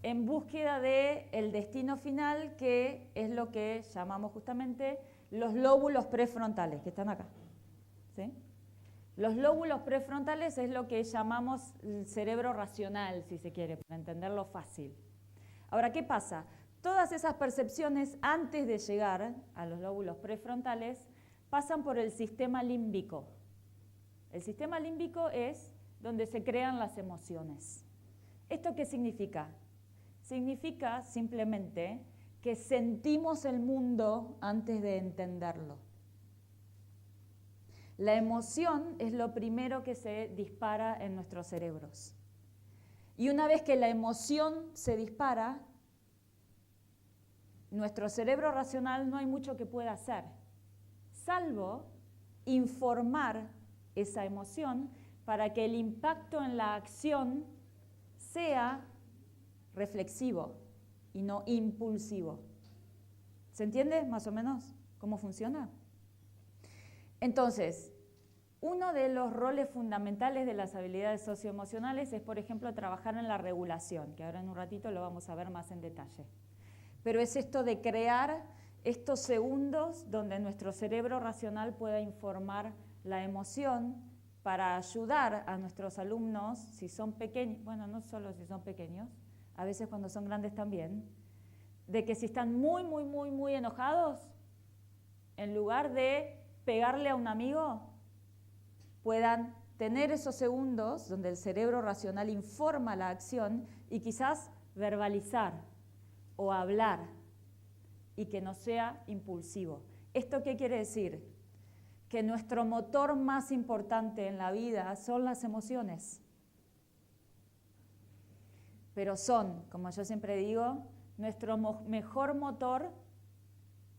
en búsqueda del destino final, que es lo que llamamos justamente los lóbulos prefrontales, que están acá. ¿Sí? Los lóbulos prefrontales es lo que llamamos el cerebro racional, si se quiere, para entenderlo fácil. Ahora, ¿qué pasa? Todas esas percepciones, antes de llegar a los lóbulos prefrontales, pasan por el sistema límbico. El sistema límbico es donde se crean las emociones. ¿Esto qué significa? Significa simplemente que sentimos el mundo antes de entenderlo. La emoción es lo primero que se dispara en nuestros cerebros. Y una vez que la emoción se dispara, nuestro cerebro racional no hay mucho que pueda hacer, salvo informar esa emoción para que el impacto en la acción sea reflexivo y no impulsivo. ¿Se entiende más o menos cómo funciona? Entonces, uno de los roles fundamentales de las habilidades socioemocionales es, por ejemplo, trabajar en la regulación, que ahora en un ratito lo vamos a ver más en detalle. Pero es esto de crear estos segundos donde nuestro cerebro racional pueda informar la emoción para ayudar a nuestros alumnos, si son pequeños, bueno, no solo si son pequeños, a veces cuando son grandes también, de que si están muy enojados, en lugar de pegarle a un amigo, puedan tener esos segundos donde el cerebro racional informa la acción y quizás verbalizar o hablar y que no sea impulsivo. ¿Esto qué quiere decir? Que nuestro motor más importante en la vida son las emociones. Pero son, como yo siempre digo, nuestro mejor motor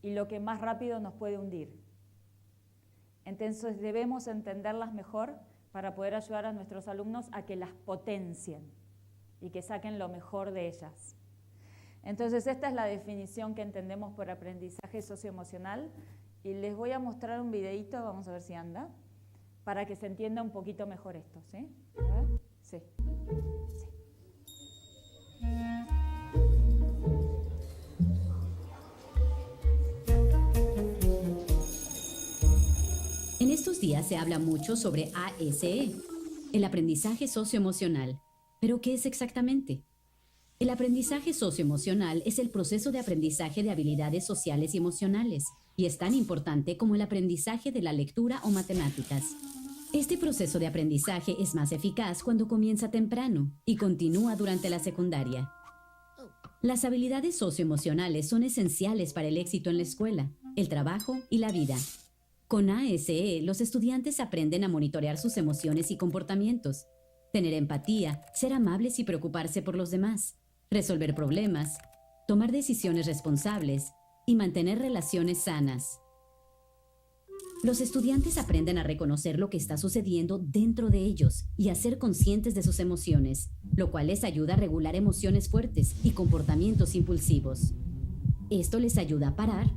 y lo que más rápido nos puede hundir. Entonces debemos entenderlas mejor para poder ayudar a nuestros alumnos a que las potencien y que saquen lo mejor de ellas. Entonces esta es la definición que entendemos por aprendizaje socioemocional y les voy a mostrar un videito, vamos a ver si anda, para que se entienda un poquito mejor esto, ¿sí? A ver, sí. En estos días se habla mucho sobre ASE, el aprendizaje socioemocional. ¿Pero qué es exactamente? El aprendizaje socioemocional es el proceso de aprendizaje de habilidades sociales y emocionales, y es tan importante como el aprendizaje de la lectura o matemáticas. Este proceso de aprendizaje es más eficaz cuando comienza temprano y continúa durante la secundaria. Las habilidades socioemocionales son esenciales para el éxito en la escuela, el trabajo y la vida. Con ASE, los estudiantes aprenden a monitorear sus emociones y comportamientos, tener empatía, ser amables y preocuparse por los demás, resolver problemas, tomar decisiones responsables y mantener relaciones sanas. Los estudiantes aprenden a reconocer lo que está sucediendo dentro de ellos y a ser conscientes de sus emociones, lo cual les ayuda a regular emociones fuertes y comportamientos impulsivos. Esto les ayuda a parar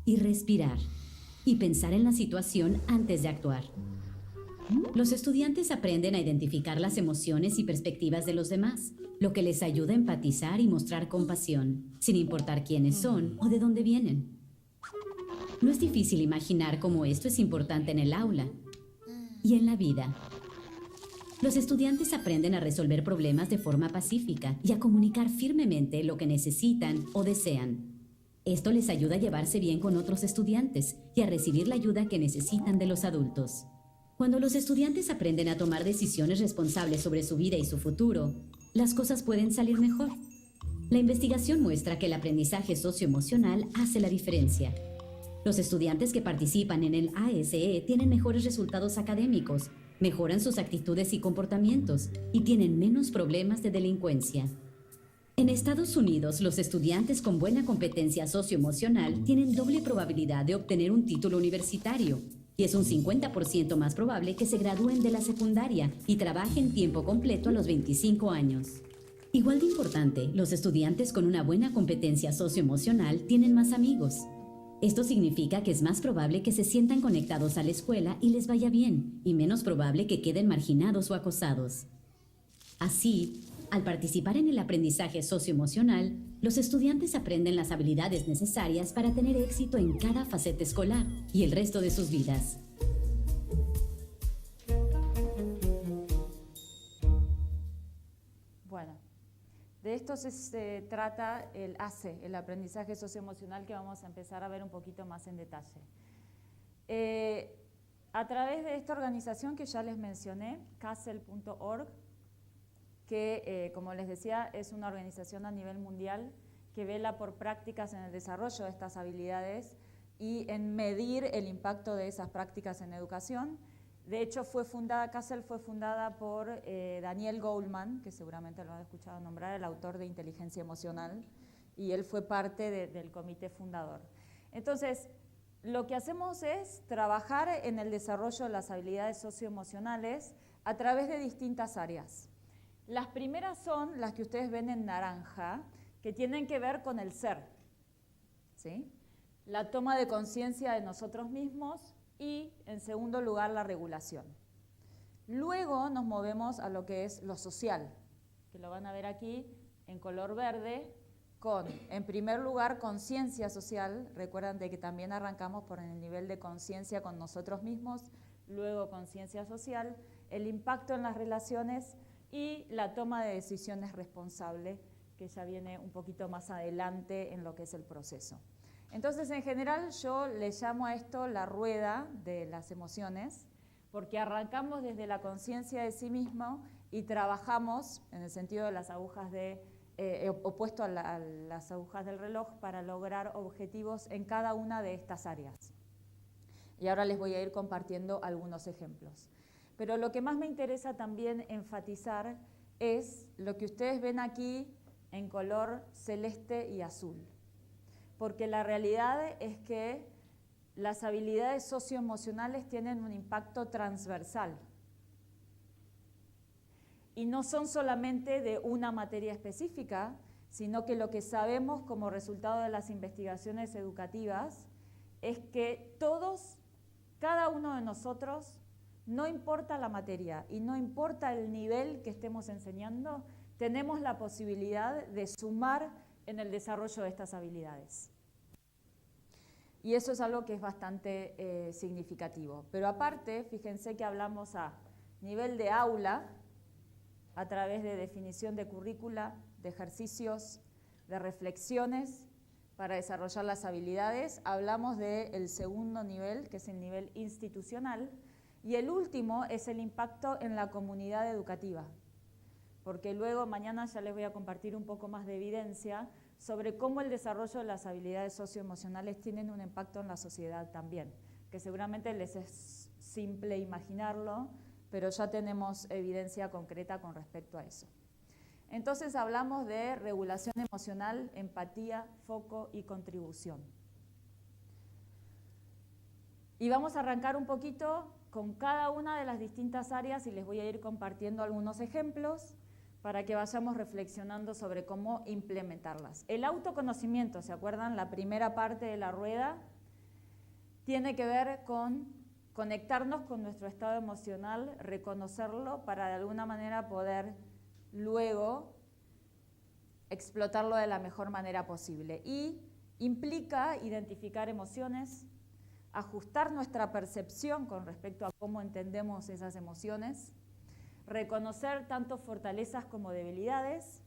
y respirar y pensar en la situación antes de actuar. Los estudiantes aprenden a identificar las emociones y perspectivas de los demás, lo que les ayuda a empatizar y mostrar compasión, sin importar quiénes son o de dónde vienen. No es difícil imaginar cómo esto es importante en el aula y en la vida. Los estudiantes aprenden a resolver problemas de forma pacífica y a comunicar firmemente lo que necesitan o desean. Esto les ayuda a llevarse bien con otros estudiantes y a recibir la ayuda que necesitan de los adultos. Cuando los estudiantes aprenden a tomar decisiones responsables sobre su vida y su futuro, las cosas pueden salir mejor. La investigación muestra que el aprendizaje socioemocional hace la diferencia. Los estudiantes que participan en el ASE tienen mejores resultados académicos, mejoran sus actitudes y comportamientos y tienen menos problemas de delincuencia. En Estados Unidos, los estudiantes con buena competencia socioemocional tienen doble probabilidad de obtener un título universitario y es un 50% más probable que se gradúen de la secundaria y trabajen tiempo completo a los 25 años. Igual de importante, los estudiantes con una buena competencia socioemocional tienen más amigos. Esto significa que es más probable que se sientan conectados a la escuela y les vaya bien, y menos probable que queden marginados o acosados. Así, Al participar en el aprendizaje socioemocional, los estudiantes aprenden las habilidades necesarias para tener éxito en cada faceta escolar y el resto de sus vidas. Bueno, de esto se trata el ACE, el aprendizaje socioemocional, que vamos a empezar a ver un poquito más en detalle. A través de esta organización que ya les mencioné, CASEL.org, que, como les decía, es una organización a nivel mundial que vela por prácticas en el desarrollo de estas habilidades y en medir el impacto de esas prácticas en educación. De hecho, CASEL fue fundada por Daniel Goleman, que seguramente lo han escuchado nombrar, el autor de Inteligencia Emocional, y él fue parte del comité fundador. Entonces, lo que hacemos es trabajar en el desarrollo de las habilidades socioemocionales a través de distintas áreas. Las primeras son las que ustedes ven en naranja, que tienen que ver con el ser, ¿sí? La toma de conciencia de nosotros mismos y, en segundo lugar, la regulación. Luego nos movemos a lo que es lo social, que lo van a ver aquí en color verde, con, en primer lugar, conciencia social. Recuerdan de que también arrancamos por el nivel de conciencia con nosotros mismos, luego conciencia social, el impacto en las relaciones y la toma de decisiones responsable, que ya viene un poquito más adelante en lo que es el proceso. Entonces, en general, yo le llamo a esto la rueda de las emociones, porque arrancamos desde la conciencia de sí mismo y trabajamos, en el sentido de las agujas opuesto a las agujas del reloj, para lograr objetivos en cada una de estas áreas. Y ahora les voy a ir compartiendo algunos ejemplos. Pero lo que más me interesa también enfatizar es lo que ustedes ven aquí en color celeste y azul. Porque la realidad es que las habilidades socioemocionales tienen un impacto transversal. Y no son solamente de una materia específica, sino que lo que sabemos como resultado de las investigaciones educativas es que cada uno de nosotros, no importa la materia y no importa el nivel que estemos enseñando, tenemos la posibilidad de sumar en el desarrollo de estas habilidades. Y eso es algo que es bastante significativo. Pero aparte, fíjense que hablamos a nivel de aula, a través de definición de currícula, de ejercicios, de reflexiones para desarrollar las habilidades. Hablamos del segundo nivel, que es el nivel institucional, y el último es el impacto en la comunidad educativa, porque luego mañana ya les voy a compartir un poco más de evidencia sobre cómo el desarrollo de las habilidades socioemocionales tienen un impacto en la sociedad también, que seguramente les es simple imaginarlo, pero ya tenemos evidencia concreta con respecto a eso. Entonces hablamos de regulación emocional, empatía, foco y contribución. Y vamos a arrancar un poquito con cada una de las distintas áreas y les voy a ir compartiendo algunos ejemplos para que vayamos reflexionando sobre cómo implementarlas. El autoconocimiento, ¿se acuerdan? La primera parte de la rueda tiene que ver con conectarnos con nuestro estado emocional, reconocerlo para de alguna manera poder luego explotarlo de la mejor manera posible. Y implica identificar emociones, ajustar nuestra percepción con respecto a cómo entendemos esas emociones, reconocer tanto fortalezas como debilidades,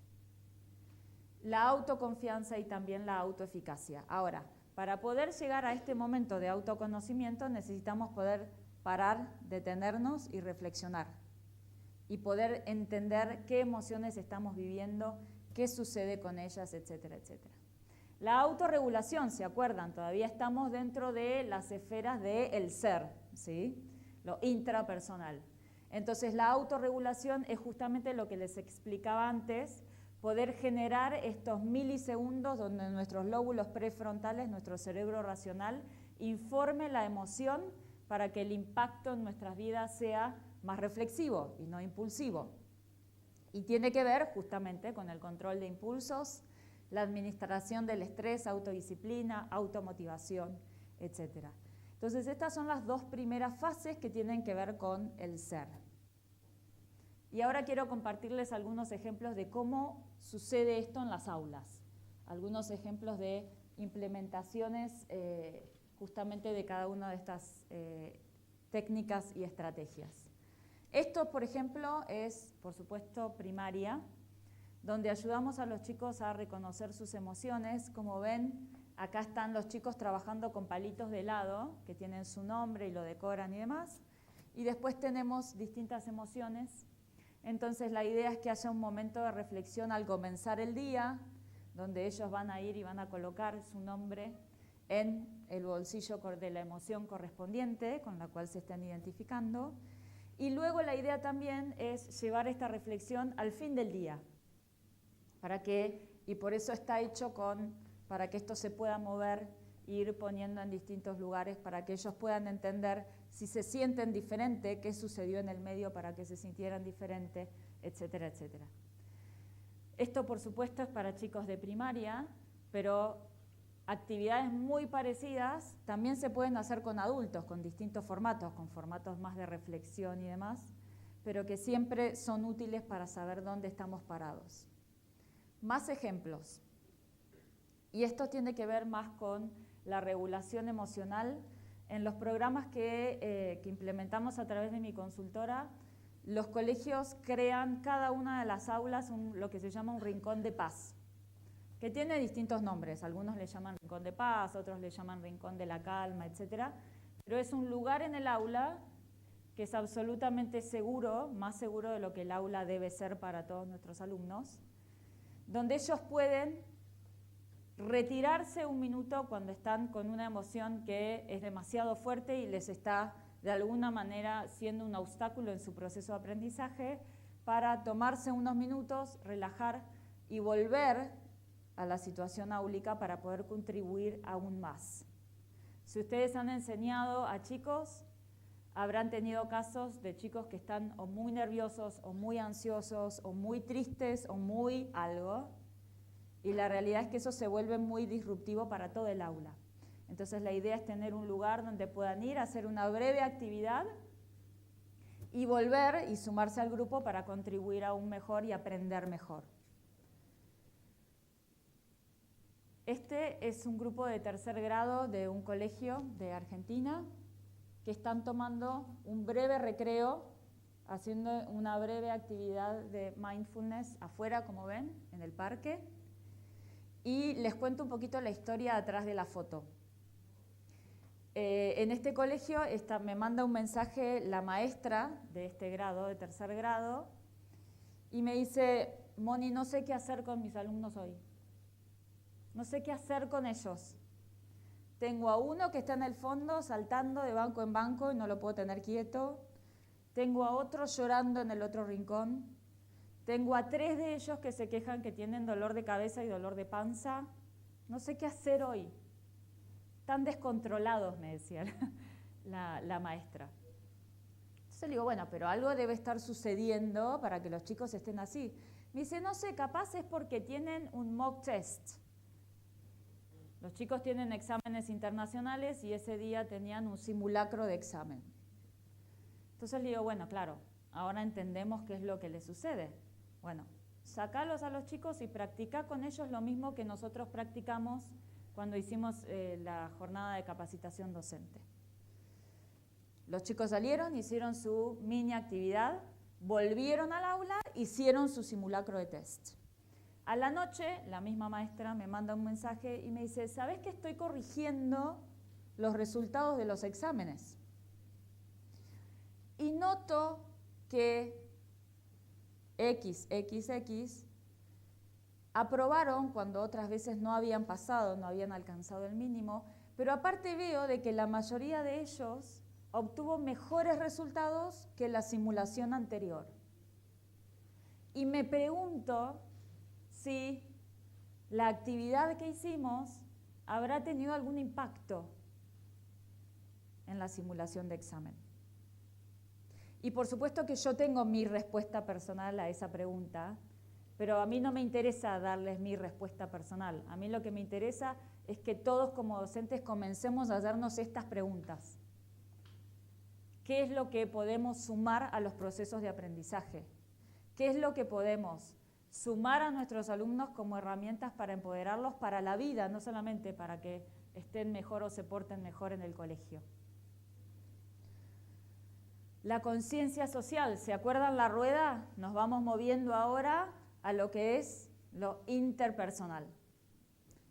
la autoconfianza y también la autoeficacia. Ahora, para poder llegar a este momento de autoconocimiento necesitamos poder parar, detenernos y reflexionar y poder entender qué emociones estamos viviendo, qué sucede con ellas, etcétera, etcétera. La autorregulación, ¿se acuerdan? Todavía estamos dentro de las esferas del ser, ¿sí? Lo intrapersonal. Entonces, la autorregulación es justamente lo que les explicaba antes, poder generar estos milisegundos donde nuestros lóbulos prefrontales, nuestro cerebro racional, informe la emoción para que el impacto en nuestras vidas sea más reflexivo y no impulsivo. Y tiene que ver justamente con el control de impulsos, la administración del estrés, autodisciplina, automotivación, etc. Entonces, estas son las dos primeras fases que tienen que ver con el ser. Y ahora quiero compartirles algunos ejemplos de cómo sucede esto en las aulas. Algunos ejemplos de implementaciones justamente de cada una de estas técnicas y estrategias. Esto, por ejemplo, es, por supuesto, primaria, donde ayudamos a los chicos a reconocer sus emociones. Como ven, acá están los chicos trabajando con palitos de helado, que tienen su nombre y lo decoran y demás. Y después tenemos distintas emociones. Entonces la idea es que haya un momento de reflexión al comenzar el día, donde ellos van a ir y van a colocar su nombre en el bolsillo de la emoción correspondiente con la cual se están identificando. Y luego la idea también es llevar esta reflexión al fin del día, y por eso está hecho para que esto se pueda mover e ir poniendo en distintos lugares para que ellos puedan entender si se sienten diferente, qué sucedió en el medio para que se sintieran diferente, etcétera, etcétera. Esto, por supuesto, es para chicos de primaria, pero actividades muy parecidas también se pueden hacer con adultos, con distintos formatos, con formatos más de reflexión y demás, pero que siempre son útiles para saber dónde estamos parados. Más ejemplos. Y esto tiene que ver más con la regulación emocional. En los programas que implementamos a través de mi consultora, los colegios crean cada una de las aulas lo que se llama un rincón de paz, que tiene distintos nombres. Algunos le llaman rincón de paz, otros le llaman rincón de la calma, etc. Pero es un lugar en el aula que es absolutamente seguro, más seguro de lo que el aula debe ser para todos nuestros alumnos, donde ellos pueden retirarse un minuto cuando están con una emoción que es demasiado fuerte y les está de alguna manera siendo un obstáculo en su proceso de aprendizaje, para tomarse unos minutos, relajar y volver a la situación áulica para poder contribuir aún más. Si ustedes han enseñado a chicos, habrán tenido casos de chicos que están o muy nerviosos, o muy ansiosos, o muy tristes, o muy algo, y la realidad es que eso se vuelve muy disruptivo para todo el aula. Entonces la idea es tener un lugar donde puedan ir a hacer una breve actividad y volver y sumarse al grupo para contribuir aún mejor y aprender mejor. Este es un grupo de tercer grado de un colegio de Argentina que están tomando un breve recreo, haciendo una breve actividad de mindfulness afuera, como ven, en el parque. Y les cuento un poquito la historia atrás de la foto. En este colegio me manda un mensaje la maestra de este grado, de tercer grado, y me dice: Moni, no sé qué hacer con mis alumnos hoy. No sé qué hacer con ellos. Tengo a uno que está en el fondo saltando de banco en banco y no lo puedo tener quieto. Tengo a otro llorando en el otro rincón. Tengo a 3 de ellos que se quejan que tienen dolor de cabeza y dolor de panza. No sé qué hacer hoy. Están descontrolados, me decía la maestra. Entonces le digo, bueno, pero algo debe estar sucediendo para que los chicos estén así. Me dice, no sé, capaz es porque tienen un mock test. Los chicos tienen exámenes internacionales y ese día tenían un simulacro de examen. Entonces le digo, bueno, claro, ahora entendemos qué es lo que les sucede. Bueno, sacalos a los chicos y practica con ellos lo mismo que nosotros practicamos cuando hicimos la jornada de capacitación docente. Los chicos salieron, hicieron su mini actividad, volvieron al aula, hicieron su simulacro de test. A la noche, la misma maestra me manda un mensaje y me dice, ¿sabes que estoy corrigiendo los resultados de los exámenes? Y noto que XXX aprobaron cuando otras veces no habían pasado, no habían alcanzado el mínimo, pero aparte veo de que la mayoría de ellos obtuvo mejores resultados que la simulación anterior. Y me pregunto si la actividad que hicimos habrá tenido algún impacto en la simulación de examen. Y por supuesto que yo tengo mi respuesta personal a esa pregunta, pero a mí no me interesa darles mi respuesta personal. A mí lo que me interesa es que todos como docentes comencemos a hacernos estas preguntas. ¿Qué es lo que podemos sumar a los procesos de aprendizaje? ¿Qué es lo que podemos sumar a nuestros alumnos como herramientas para empoderarlos para la vida, no solamente para que estén mejor o se porten mejor en el colegio? La conciencia social, ¿se acuerdan la rueda? Nos vamos moviendo ahora a lo que es lo interpersonal.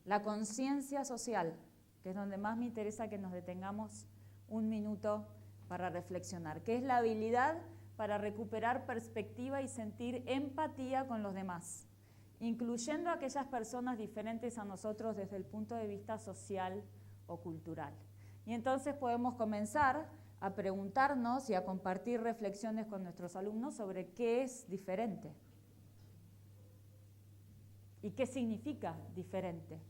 La conciencia social, que es donde más me interesa que nos detengamos un minuto para reflexionar, que es la habilidad para recuperar perspectiva y sentir empatía con los demás, incluyendo a aquellas personas diferentes a nosotros desde el punto de vista social o cultural. Y entonces podemos comenzar a preguntarnos y a compartir reflexiones con nuestros alumnos sobre qué es diferente y qué significa diferente.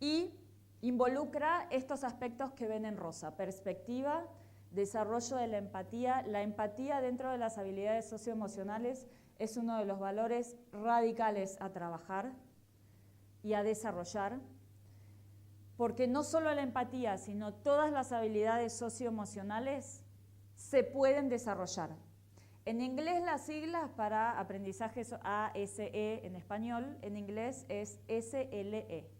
Y involucra estos aspectos que ven en rosa: perspectiva, desarrollo de la empatía. La empatía dentro de las habilidades socioemocionales es uno de los valores radicales a trabajar y a desarrollar, porque no solo la empatía, sino todas las habilidades socioemocionales se pueden desarrollar. En inglés las siglas para aprendizaje ASE en español, en inglés es SLE.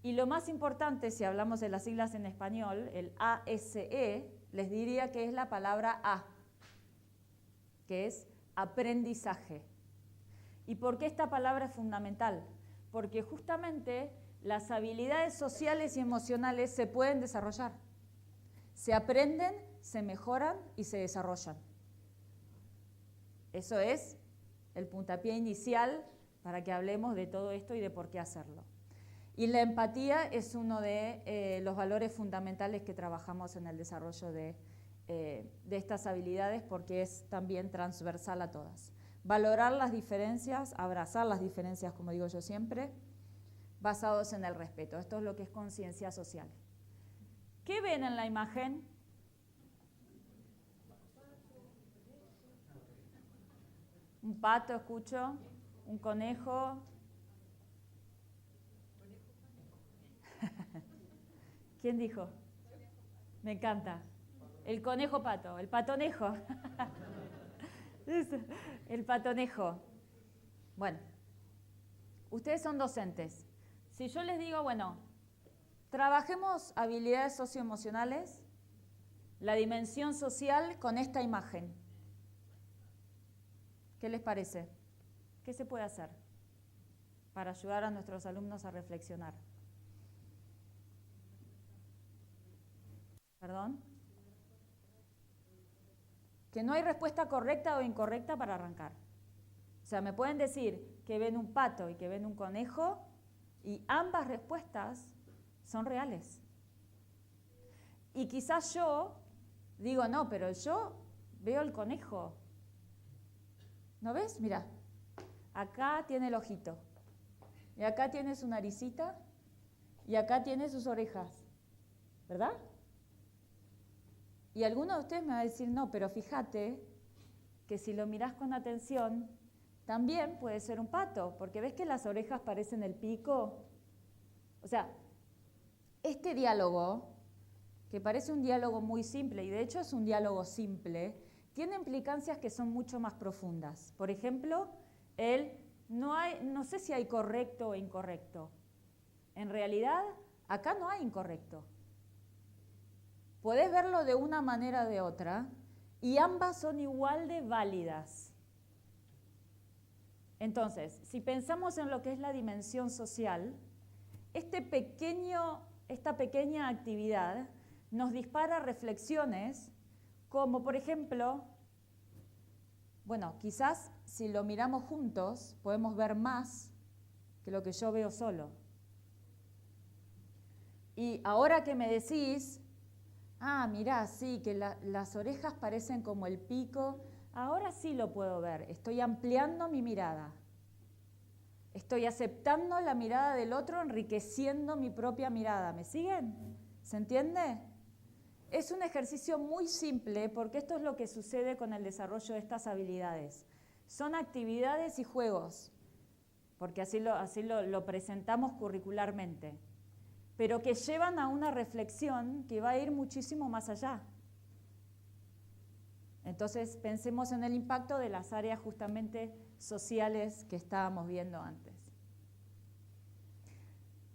Y lo más importante, si hablamos de las siglas en español, el ASE, les diría que es la palabra A, que es aprendizaje. ¿Y por qué esta palabra es fundamental? Porque justamente las habilidades sociales y emocionales se pueden desarrollar. Se aprenden, se mejoran y se desarrollan. Eso es el puntapié inicial para que hablemos de todo esto y de por qué hacerlo. Y la empatía es uno de los valores fundamentales que trabajamos en el desarrollo de estas habilidades, porque es también transversal a todas. Valorar las diferencias, abrazar las diferencias, como digo yo siempre, basados en el respeto. Esto es lo que es conciencia social. ¿Qué ven en la imagen? Un pato, escucho, un conejo. ¿Quién dijo? Me encanta. El conejo pato, el patonejo. El patonejo. Bueno, ustedes son docentes. Si yo les digo, bueno, trabajemos habilidades socioemocionales, la dimensión social con esta imagen, ¿qué les parece? ¿Qué se puede hacer para ayudar a nuestros alumnos a reflexionar? ¿Perdón? Que no hay respuesta correcta o incorrecta para arrancar. O sea, me pueden decir que ven un pato y que ven un conejo y ambas respuestas son reales. Y quizás yo digo, no, pero yo veo el conejo. ¿No ves? Mira, acá tiene el ojito, y acá tiene su naricita, y acá tiene sus orejas, ¿verdad? Y alguno de ustedes me va a decir, no, pero fíjate que si lo mirás con atención, también puede ser un pato, porque ves que las orejas parecen el pico. O sea, este diálogo, que parece un diálogo muy simple, y de hecho es un diálogo simple, tiene implicancias que son mucho más profundas. Por ejemplo, no sé si hay correcto o incorrecto. En realidad, acá no hay incorrecto. Podés verlo de una manera o de otra, y ambas son igual de válidas. Entonces, si pensamos en lo que es la dimensión social, esta pequeña actividad nos dispara reflexiones como, por ejemplo, bueno, quizás si lo miramos juntos podemos ver más que lo que yo veo solo. Y ahora que me decís, mirá, sí, que las orejas parecen como el pico, ahora sí lo puedo ver, estoy ampliando mi mirada. Estoy aceptando la mirada del otro, enriqueciendo mi propia mirada. ¿Me siguen? ¿Se entiende? Es un ejercicio muy simple porque esto es lo que sucede con el desarrollo de estas habilidades. Son actividades y juegos, porque así lo presentamos curricularmente, pero que llevan a una reflexión que va a ir muchísimo más allá. Entonces pensemos en el impacto de las áreas justamente sociales que estábamos viendo antes.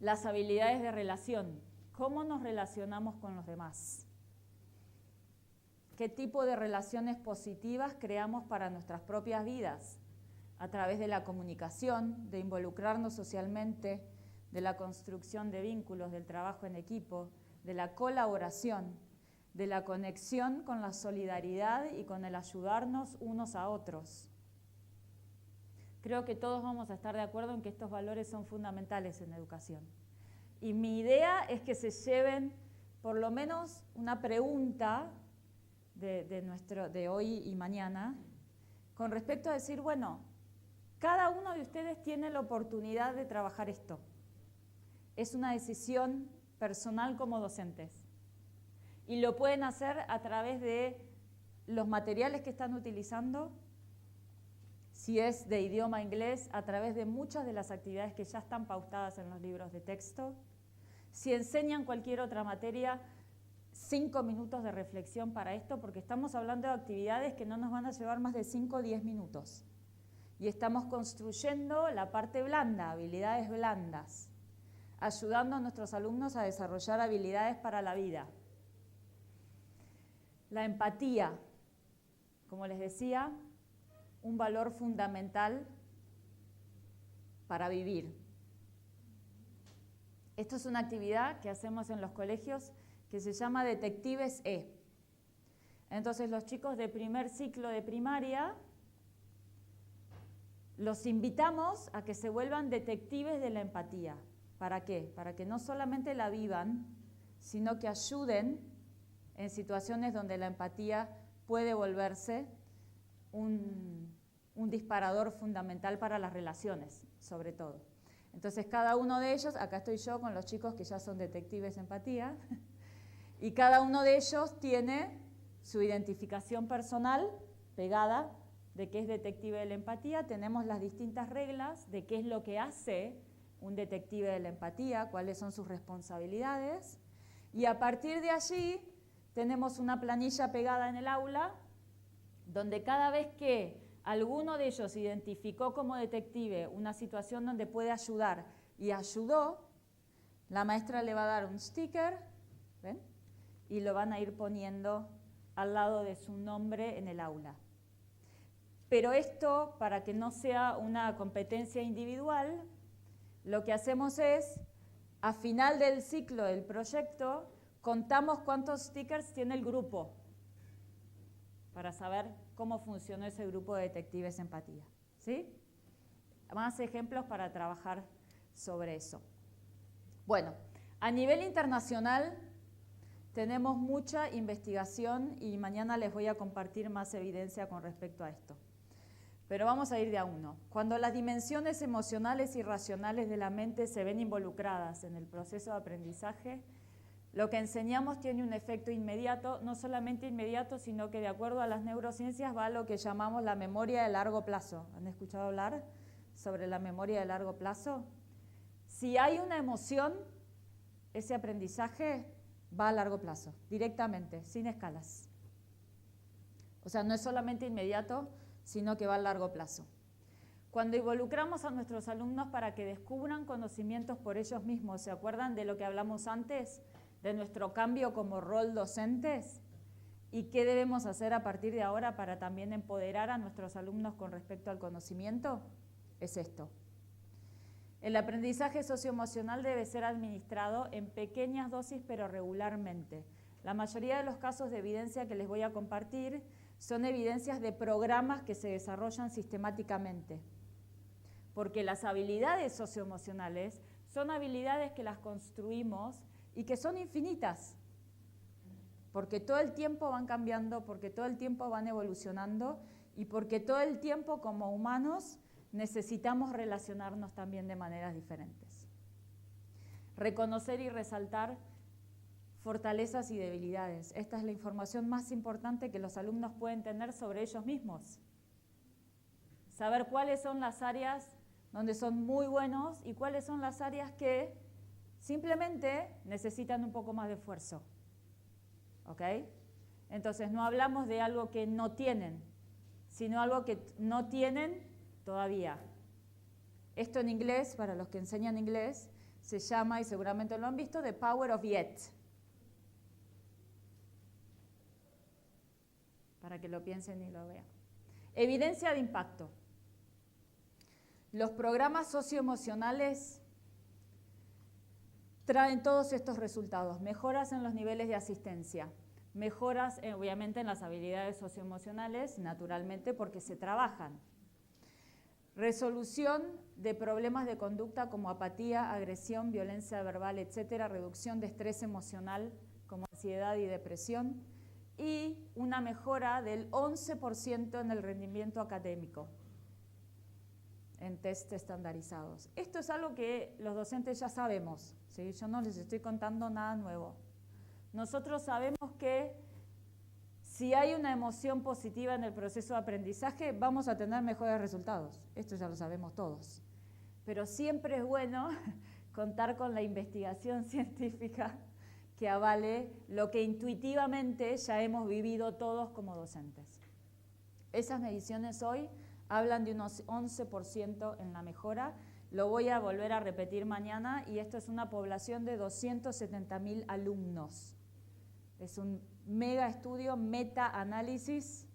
Las habilidades de relación. ¿Cómo nos relacionamos con los demás? ¿Qué tipo de relaciones positivas creamos para nuestras propias vidas? A través de la comunicación, de involucrarnos socialmente, de la construcción de vínculos, del trabajo en equipo, de la colaboración, de la conexión con la solidaridad y con el ayudarnos unos a otros. Creo que todos vamos a estar de acuerdo en que estos valores son fundamentales en educación. Y mi idea es que se lleven por lo menos una pregunta de hoy y mañana con respecto a decir, bueno, cada uno de ustedes tiene la oportunidad de trabajar esto. Es una decisión personal como docentes. Y lo pueden hacer a través de los materiales que están utilizando, si es de idioma inglés, a través de muchas de las actividades que ya están pautadas en los libros de texto. Si enseñan cualquier otra materia, 5 minutos de reflexión para esto, porque estamos hablando de actividades que no nos van a llevar más de 5 o 10 minutos. Y estamos construyendo la parte blanda, habilidades blandas, ayudando a nuestros alumnos a desarrollar habilidades para la vida. La empatía, como les decía, un valor fundamental para vivir. Esto es una actividad que hacemos en los colegios que se llama Detectives E. Entonces los chicos de primer ciclo de primaria los invitamos a que se vuelvan detectives de la empatía. ¿Para qué? Para que no solamente la vivan, sino que ayuden en situaciones donde la empatía puede volverse un disparador fundamental para las relaciones, sobre todo. Entonces cada uno de ellos, acá estoy yo con los chicos que ya son detectives de empatía, y cada uno de ellos tiene su identificación personal pegada de que es detective de la empatía. Tenemos las distintas reglas de qué es lo que hace un detective de la empatía, cuáles son sus responsabilidades, y a partir de allí tenemos una planilla pegada en el aula donde cada vez que alguno de ellos identificó como detective una situación donde puede ayudar y ayudó, la maestra le va a dar un sticker, ¿ven? Y lo van a ir poniendo al lado de su nombre en el aula. Pero esto, para que no sea una competencia individual, lo que hacemos es, a final del ciclo del proyecto, contamos cuántos stickers tiene el grupo para saber cómo funcionó ese grupo de detectives de empatía. ¿Sí? Más ejemplos para trabajar sobre eso. Bueno, a nivel internacional tenemos mucha investigación y mañana les voy a compartir más evidencia con respecto a esto. Pero vamos a ir de a uno. Cuando las dimensiones emocionales y racionales de la mente se ven involucradas en el proceso de aprendizaje, lo que enseñamos tiene un efecto inmediato, no solamente inmediato, sino que de acuerdo a las neurociencias va a lo que llamamos la memoria de largo plazo. ¿Han escuchado hablar sobre la memoria de largo plazo? Si hay una emoción, ese aprendizaje va a largo plazo, directamente, sin escalas. O sea, no es solamente inmediato, sino que va a largo plazo. Cuando involucramos a nuestros alumnos para que descubran conocimientos por ellos mismos, ¿se acuerdan de lo que hablamos antes? De nuestro cambio como rol docentes y qué debemos hacer a partir de ahora para también empoderar a nuestros alumnos con respecto al conocimiento, es esto. El aprendizaje socioemocional debe ser administrado en pequeñas dosis pero regularmente. La mayoría de los casos de evidencia que les voy a compartir son evidencias de programas que se desarrollan sistemáticamente, porque las habilidades socioemocionales son habilidades que las construimos y que son infinitas, porque todo el tiempo van cambiando, porque todo el tiempo van evolucionando y porque todo el tiempo como humanos necesitamos relacionarnos también de maneras diferentes. Reconocer y resaltar fortalezas y debilidades. Esta es la información más importante que los alumnos pueden tener sobre ellos mismos. Saber cuáles son las áreas donde son muy buenos y cuáles son las áreas que simplemente necesitan un poco más de esfuerzo. ¿Ok? Entonces no hablamos de algo que no tienen, sino algo que no tienen todavía. Esto en inglés, para los que enseñan inglés, se llama, y seguramente lo han visto, the power of yet. Para que lo piensen y lo vean. Evidencia de impacto. Los programas socioemocionales traen todos estos resultados. Mejoras en los niveles de asistencia. Mejoras, obviamente, en las habilidades socioemocionales, naturalmente, porque se trabajan. Resolución de problemas de conducta como apatía, agresión, violencia verbal, etcétera. Reducción de estrés emocional como ansiedad y depresión. Y una mejora del 11% en el rendimiento académico en test estandarizados. Esto es algo que los docentes ya sabemos, ¿sí? Yo no les estoy contando nada nuevo. Nosotros sabemos que si hay una emoción positiva en el proceso de aprendizaje, vamos a tener mejores resultados. Esto ya lo sabemos todos. Pero siempre es bueno contar con la investigación científica que avale lo que intuitivamente ya hemos vivido todos como docentes. Esas mediciones hoy hablan de unos 11% en la mejora. Lo voy a volver a repetir mañana y esto es una población de 270.000 alumnos. Es un mega estudio, meta-análisis